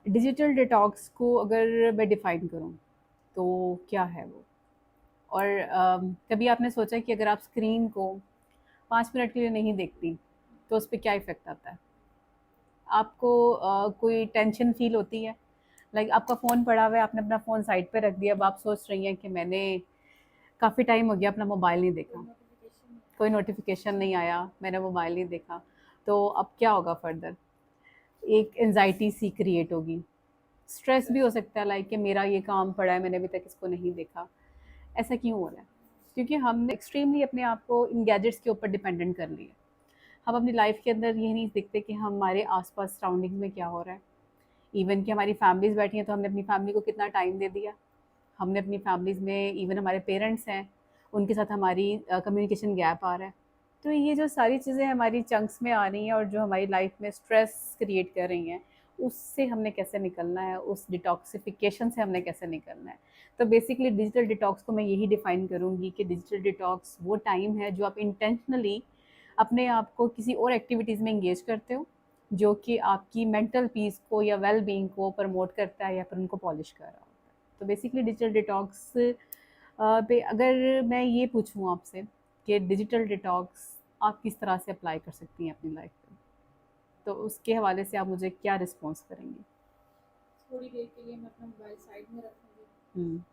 Digital detox को अगर मैं डिफ़ाइन करूँ, तो क्या है वो? और कभी आपने सोचा कि अगर आप स्क्रीन को 5 मिनट के लिए नहीं देखती, तो उस पे क्या इफ़ेक्ट आता है? आपको कोई टेंशन फ़ील होती है? लाइक आपका फ़ोन पड़ा हुआ है, आपने अपना फ़ोन साइड पे रख दिया, अब आप सोच रही हैं कि मैंने काफ़ी टाइम हो गया अपना मोबाइल नहीं देखा, कोई नोटिफ़िकेशन नहीं आया, मैंने मोबाइल नहीं देखा, तो अब क्या होगा फर्दर? एक एंग्ज़ायटी सी क्रिएट होगी। स्ट्रेस भी हो सकता है लाइक कि मेरा ये काम पड़ा है, मैंने अभी तक इसको नहीं देखा। ऐसा क्यों हो रहा है? क्योंकि हमने एक्सट्रीमली अपने आप को इन गैजेट्स के ऊपर डिपेंडेंट कर लिया। हम अपनी लाइफ के अंदर ये नहीं देखते कि हमारे आस-पास सराउंडिंग में क्या हो रहा है। इवन कि हमारी फैमिलीज़ बैठी हैं तो हमने अपनी फैमिली को कितना टाइम दे दिया। हमने अपनी फैमिलीज़ में इवन हमारे पेरेंट्स हैं, उनके साथ हमारी कम्युनिकेशन गैप आ रहा है। तो ये जो सारी चीज़ें हमारी चंक्स में आ रही हैं और जो हमारी लाइफ में स्ट्रेस क्रिएट कर रही हैं, उससे हमने कैसे निकलना है, उस डिटॉक्सिफ़िकेशन से हमने कैसे निकलना है। तो बेसिकली डिजिटल डिटॉक्स को मैं यही डिफ़ाइन करूँगी कि डिजिटल डिटॉक्स वो टाइम है जो आप इंटेंशनली अपने आप को किसी और एक्टिविटीज़ में एंगेज करते हो, जो कि आपकी मेंटल पीस को या वेल बीइंग को प्रमोट करता है या फिर उनको पॉलिश कर रहा होता है। तो बेसिकली डिजिटल डिटॉक्स पे अगर मैं ये पूछूँ आपसे कि डिजिटल डिटॉक्स आप किस तरह से अप्लाई कर सकती हैं अपनी लाइफ में, तो उसके हवाले से आप मुझे क्या रिस्पॉन्स करेंगे? थोड़ी देर के लिए मैं अपना मोबाइल साइड में रखूँगी, हुँ,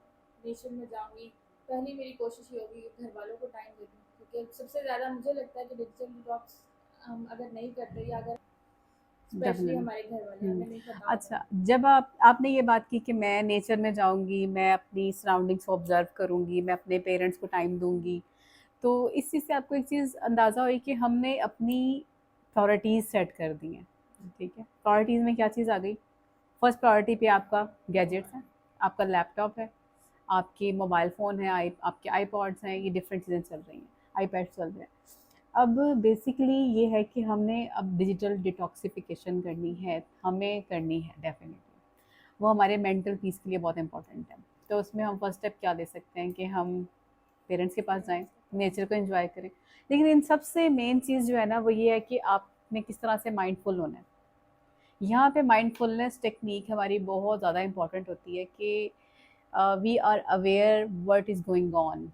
नेचर में जाऊँगी। पहली मेरी कोशिश ये होगी कि घर वालों को टाइम दे दूँ, क्योंकि सबसे ज़्यादा मुझे लगता है कि डिजिटल डिटॉक्स हम अगर नहीं करते या अगर स्पेशली डेफ़िनिटली। हमारे घर वाले, हुँ, हमें नहीं पता होगा। अच्छा, जब आपने ये बात की कि मैं नेचर में जाऊँगी, मैं अपनी सराउंडिंग्स को ऑब्ज़र्व करूँगी, मैं अपने पेरेंट्स को टाइम दूँगी, तो इस चीज़ से आपको एक चीज़ अंदाज़ा हुई कि हमने अपनी प्रायोरिटीज़ सेट कर दी हैं, ठीक है? प्रायोरिटीज़ में क्या चीज़ आ गई? फर्स्ट प्रायोरिटी पे आपका गैजेट्स है, आपका लैपटॉप है, आपके मोबाइल फ़ोन है, आपके आईपॉड्स हैं, ये डिफरेंट चीज़ें चल रही हैं, आईपैड चल रहे हैं। अब बेसिकली ये है कि हमने अब डिजिटल डिटॉक्सिफ़िकेशन करनी है, हमें करनी है डेफ़िनिटली। वो हमारे मेंटल पीस के लिए बहुत इम्पोर्टेंट है। तो उसमें हम फर्स्ट स्टेप क्या ले सकते हैं कि हम पेरेंट्स के पास जाएँ, नेचर को एन्जॉय करें। लेकिन इन सब से मेन चीज़ जो है ना वो ये है कि आपने किस तरह से माइंडफुल होना है। यहाँ पे माइंडफुलनेस टेक्नीक हमारी बहुत ज़्यादा इम्पोर्टेंट होती है कि we are aware what is going on,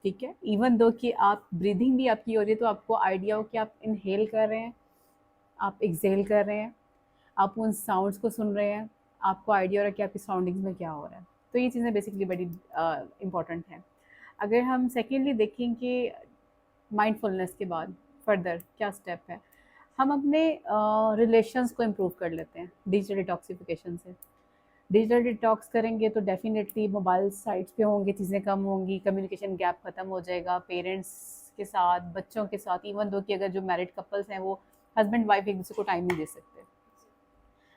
ठीक है? इवन दो कि आप ब्रीथिंग भी आपकी हो रही है तो आपको आइडिया हो कि आप इनहेल कर रहे हैं, आप एक्सहेल कर रहे हैं, आप उन साउंड्स को सुन रहे हैं, आपको आइडिया हो रहा है कि आपकी सराउंडिंग्स में क्या हो रहा है। तो ये चीज़ें बेसिकली बड़ी इम्पोर्टेंट हैं। अगर हम सेकेंडली देखें कि माइंडफुलनेस के बाद फर्दर क्या स्टेप है, हम अपने रिलेशंस को इम्प्रूव कर लेते हैं डिजिटल डिटॉक्सिफिकेशन से। डिजिटल डिटॉक्स करेंगे तो डेफ़िनेटली मोबाइल साइट्स पे होंगे, चीज़ें कम होंगी, कम्युनिकेशन गैप ख़त्म हो जाएगा पेरेंट्स के साथ, बच्चों के साथ, इवन दो कि अगर जो मैरिड कपल्स हैं वो हस्बैंड वाइफ एक दूसरे को टाइम नहीं दे सकते।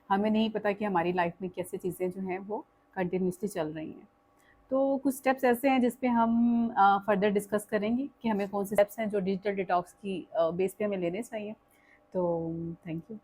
हमें नहीं पता कि हमारी लाइफ में कैसे चीज़ें जो हैं वो कंटिन्यूसली चल रही हैं। तो कुछ स्टेप्स ऐसे हैं जिस पे हम फर्दर डिस्कस करेंगे कि हमें कौन से स्टेप्स हैं जो डिजिटल डिटॉक्स की बेस पे हमें लेने चाहिए। तो थैंक यू।